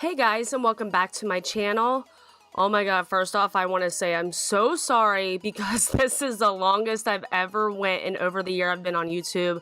Hey guys, and welcome back to my channel. Oh my god, first off, I want to say I'm so sorry because this is the longest I've ever went in over the year I've been on YouTube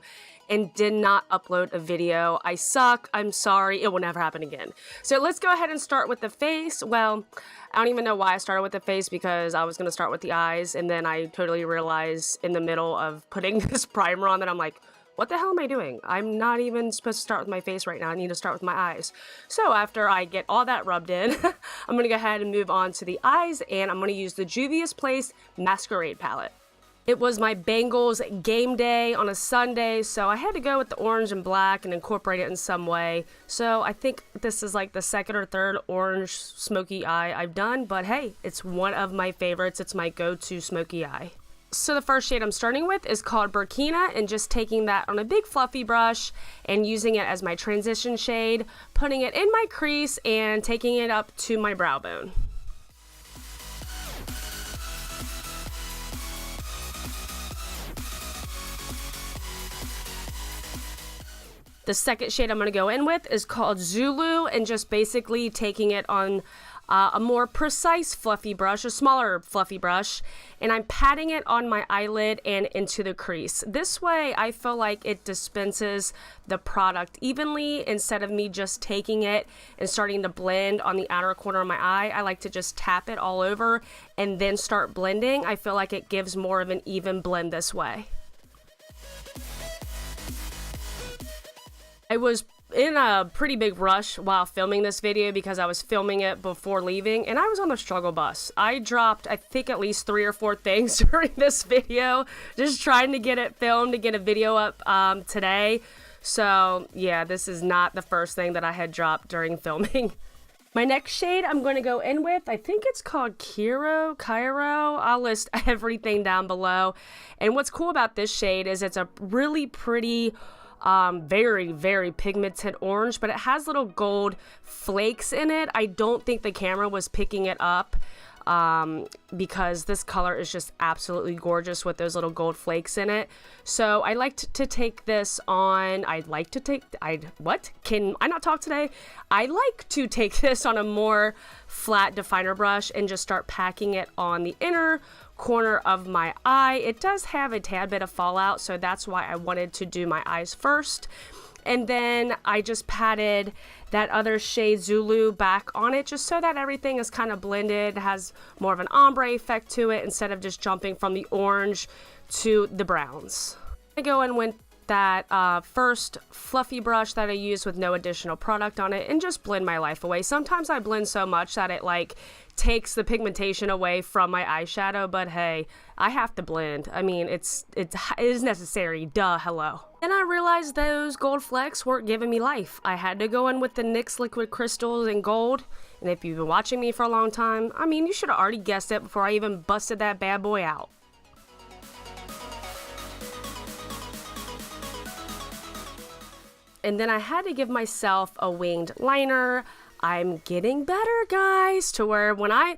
and did not upload a video. I suck. I'm sorry. It will never happen again. So let's go ahead and start with the face. Well, I don't even know why I started with the face because I was going to start with the eyes, and then I totally realized in the middle of putting this primer on that I'm like, what the hell am I doing? I'm not even supposed to start with my face right now. I need to start with my eyes. So after I get all that rubbed in, I'm going to go ahead and move on to the eyes, and I'm going to use the Juvia's Place Masquerade palette. It was my Bengals game day on a Sunday, so I had to go with the orange and black and incorporate it in some way. So I think this is like the second or third orange smoky eye I've done, but hey, it's one of my favorites. It's my go-to smoky eye. So the first shade I'm starting with is called Burkina, and just taking that on a big fluffy brush and using it as my transition shade, putting it in my crease and taking it up to my brow bone. The second shade I'm going to go in with is called Zulu, and just basically taking it on a more precise fluffy brush, a smaller fluffy brush, and I'm patting it on my eyelid and into the crease. This way I feel like it dispenses the product evenly instead of me just taking it and starting to blend on the outer corner of my eye. I like to just tap it all over and then start blending. I feel like it gives more of an even blend this way. I was in a pretty big rush while filming this video because I was filming it before leaving, and I was on the struggle bus. I dropped, I think, at least 3 or 4 things during this video, just trying to get it filmed, to get a video up today. So yeah, this is not the first thing that I had dropped during filming. My next shade I'm going to go in with, I think it's called Kyra. I'll list everything down below. And what's cool about this shade is it's a really pretty very pigmented orange, but it has little gold flakes in it. I don't think the camera was picking it up because this color is just absolutely gorgeous with those little gold flakes in it. So I like to take this on, can I not talk today? I like to take this on a more flat definer brush and just start packing it on the inner corner of my eye. It does have a tad bit of fallout, so that's why I wanted to do my eyes first. And then I just patted that other shade Zulu back on it just so that everything is kind of blended, has more of an ombre effect to it instead of just jumping from the orange to the browns. I go in with that first fluffy brush that I use with no additional product on it and just blend my life away. Sometimes I blend so much that it like takes the pigmentation away from my eyeshadow, but hey, I have to blend. I mean, it is necessary, duh, hello. And I realized those gold flecks weren't giving me life. I had to go in with the NYX liquid crystals in gold, and if you've been watching me for a long time, I mean, you should have already guessed it before I even busted that bad boy out. And then I had to give myself a winged liner. I'm getting better, guys, to where when I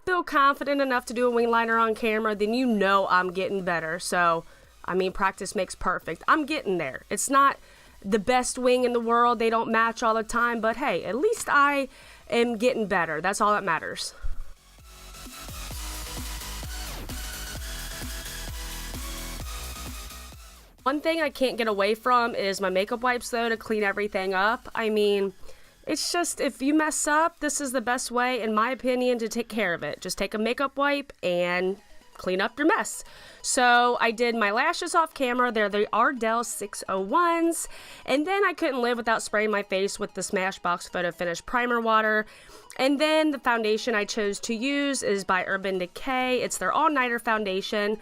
feel confident enough to do a wing liner on camera, then you know I'm getting better. So, I mean, practice makes perfect. I'm getting there. It's not the best wing in the world. They don't match all the time, but hey, at least I am getting better. That's all that matters. One thing I can't get away from is my makeup wipes, though, to clean everything up. I mean, it's just, if you mess up, this is the best way, in my opinion, to take care of it. Just take a makeup wipe and clean up your mess. So I did my lashes off camera. They're the Ardell 601s. And then I couldn't live without spraying my face with the Smashbox Photofinish Primer Water. And then the foundation I chose to use is by Urban Decay. It's their all-nighter foundation.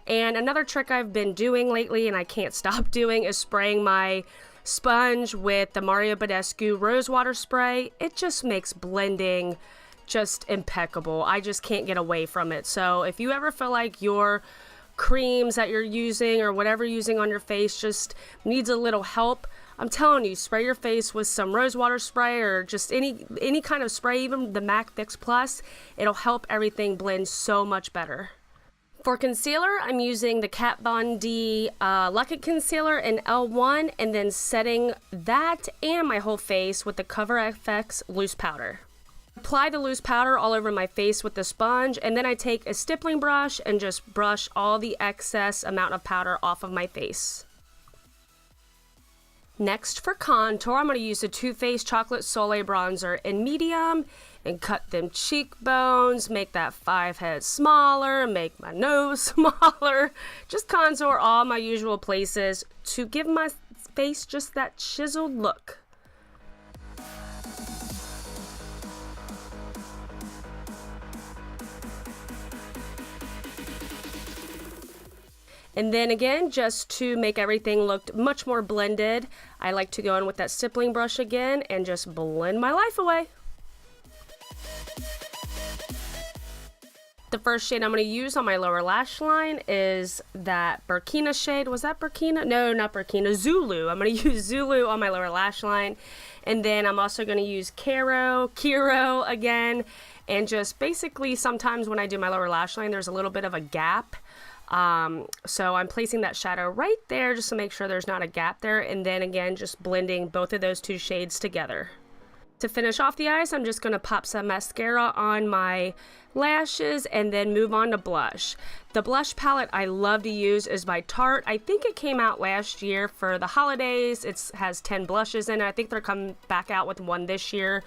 And another trick I've been doing lately, and I can't stop doing, is spraying my sponge with the Mario Badescu Rose Water Spray. It just makes blending just impeccable. I just can't get away from it. So if you ever feel like your creams that you're using or whatever you're using on your face just needs a little help, I'm telling you, spray your face with some rose water spray or just any kind of spray, even the MAC Fix Plus. It'll help everything blend so much better. For concealer, I'm using the Kat Von D Luck It Concealer in L1 and then setting that and my whole face with the Cover FX loose powder. Apply the loose powder all over my face with the sponge, and then I take a stippling brush and just brush all the excess amount of powder off of my face. Next, for contour, I'm going to use the Too Faced Chocolate Soleil Bronzer in medium and cut them cheekbones, make that 5 head smaller, make my nose smaller. Just contour all my usual places to give my face just that chiseled look. And then again, just to make everything look much more blended, I like to go in with that stippling brush again and just blend my life away. The first shade I'm going to use on my lower lash line is that Burkina shade. Was that Burkina? No, not Burkina. Zulu. I'm going to use Zulu on my lower lash line. And then I'm also going to use Kiro again. And just basically sometimes when I do my lower lash line, there's a little bit of a gap. So I'm placing that shadow right there just to make sure there's not a gap there, and then again just blending both of those two shades together. To finish off the eyes, I'm just going to pop some mascara on my lashes and then move on to blush. The blush palette I love to use is by Tarte. I think it came out last year for the holidays. It has 10 blushes in it. I think they're coming back out with one this year.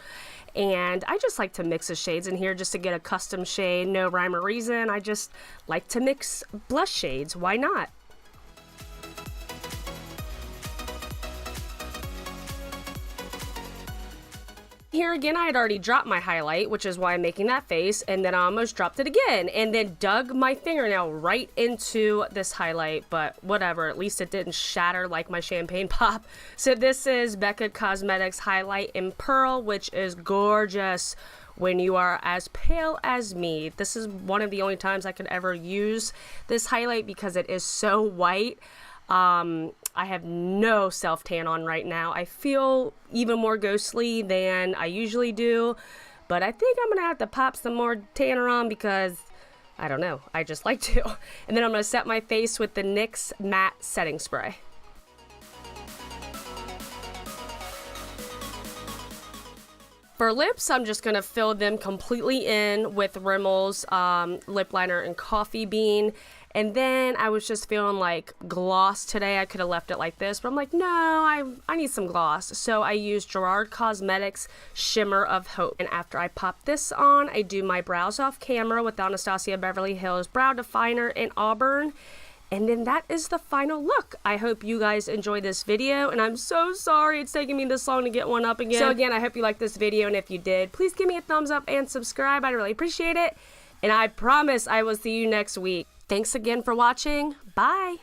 And I just like to mix the shades in here just to get a custom shade. No rhyme or reason. I just like to mix blush shades. Why not? Here again, I had already dropped my highlight, which is why I'm making that face, and then I almost dropped it again, and then dug my fingernail right into this highlight, but whatever, at least it didn't shatter like my champagne pop. So this is Becca Cosmetics Highlight in Pearl, which is gorgeous when you are as pale as me. This is one of the only times I could ever use this highlight because it is so white. I have no self-tan on right now. I feel even more ghostly than I usually do, but I think I'm gonna have to pop some more tanner on because I don't know, I just like to. And then I'm gonna set my face with the NYX Matte Setting Spray. For lips, I'm just going to fill them completely in with Rimmel's lip liner in Coffee Bean. And then I was just feeling like gloss today. I could have left it like this, but I'm like, no, I need some gloss. So I used Gerard Cosmetics Shimmer of Hope. And after I pop this on, I do my brows off camera with the Anastasia Beverly Hills Brow Definer in Auburn. And then that is the final look. I hope you guys enjoyed this video, and I'm so sorry it's taking me this long to get one up again. So again, I hope you liked this video, and if you did, please give me a thumbs up and subscribe. I'd really appreciate it. And I promise I will see you next week. Thanks again for watching. Bye.